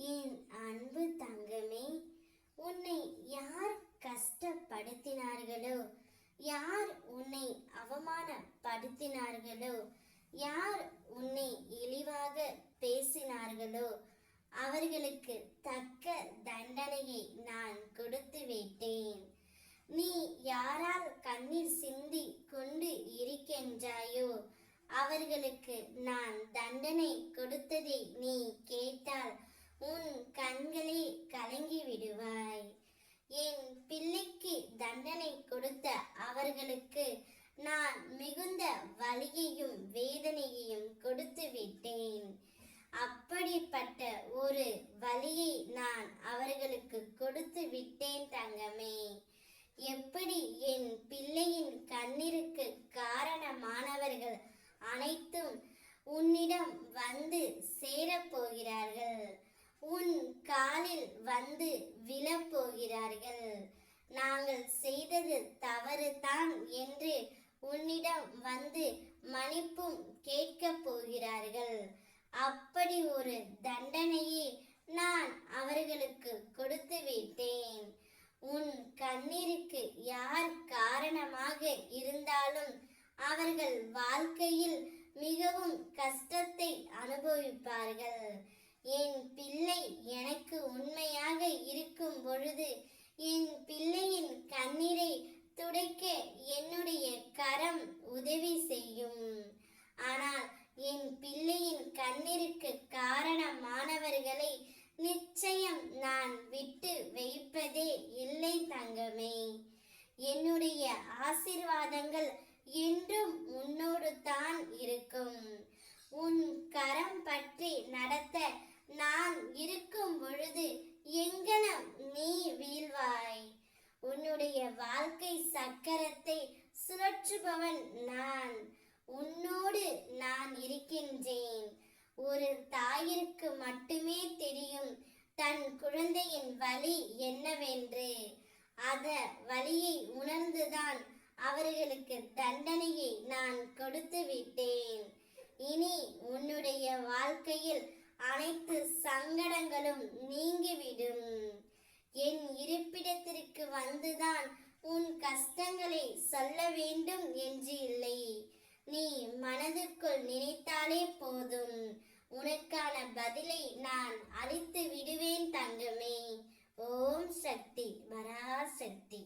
என் அன்பு தங்கமே, உன்னை யார் கஷ்டப்படுத்தினார்களோ, யார் உன்னை அவமானப்படுத்தினார்களோ, யார் உன்னை இழிவாக பேசினார்களோ அவர்களுக்கு தக்க தண்டனையை நான் கொடுத்து விட்டேன். நீ யாரால் கண்ணீர் சிந்தி கொண்டு இருக்கின்றாயோ அவர்களுக்கு நான் தண்டனை கொடுத்ததை நீ கேட்டால் உன் கண்களே கலங்கி விடுவாய். என் பிள்ளைக்கு தண்டனை கொடுத்த அவர்களுக்கு நான் மிகுந்த வலியையும் வேதனையையும் கொடுத்து விட்டேன். அப்படிப்பட்ட ஒரு வலியை நான் அவர்களுக்கு கொடுத்து விட்டேன் தங்கமே. எப்படி என் பிள்ளையின் கண்ணீருக்கு காரணமானவர்கள் அனைத்தும் உன்னிடம் வந்து சேரப்போகிறார்கள். உன் காலில் வந்து விழப்போகிறார்கள். நாங்கள் செய்தது தவறுதான் என்று உன்னிடம் வந்து மன்னிப்பும் கேட்கப் போகிறார்கள். அப்படி ஒரு தண்டனையை நான் அவர்களுக்கு கொடுத்து விட்டேன். உன் கண்ணீருக்கு யார் காரணமாக இருந்தாலும் அவர்கள் வாழ்க்கையில் மிகவும் கஷ்டத்தை அனுபவிப்பார்கள். என் பிள்ளை எனக்கு உண்மையாக இருக்கும் பொழுது என் பிள்ளையின் கண்ணீரை துடைக்க என்னுடைய கரம் உதவி செய்யும். ஆனால் என் பிள்ளையின் கண்ணீருக்கு காரணமானவர்களை நிச்சயம் நான் விட்டு வைப்பதே இல்லை தங்கமே. என்னுடைய ஆசீர்வாதங்கள் என்றும் உன்னோடு தான் இருக்கும். உன் கரம் பற்றி நடத்த நான் இருக்கும் பொழுது எங்கனம் நீ வீழ்வாய்? உன்னுடைய வாழ்க்கை சக்கரத்தை சுழற்றுபவன் நான். உன்னோடு நான் இருக்கின்றேன். ஒரு தாயிற்கு மட்டுமே தெரியும் தன் குழந்தையின் வலி என்னவென்று. அந்த வலியை உணர்ந்துதான் அவர்களுக்கு தண்டனையை நான் கொடுத்து விட்டேன். இனி உன்னுடைய வாழ்க்கையில் அனைத்து சங்கடங்களும் நீங்கிவிடும். என் இருப்பிடத்திற்கு வந்துதான் உன் கஷ்டங்களை சொல்ல வேண்டும் என்று இல்லை. நீ மனதுக்குள் நினைத்தாலே போதும், உனக்கான பதிலை நான் அளித்து விடுவேன் தங்கமே. ஓம் சக்தி, பராசக்தி.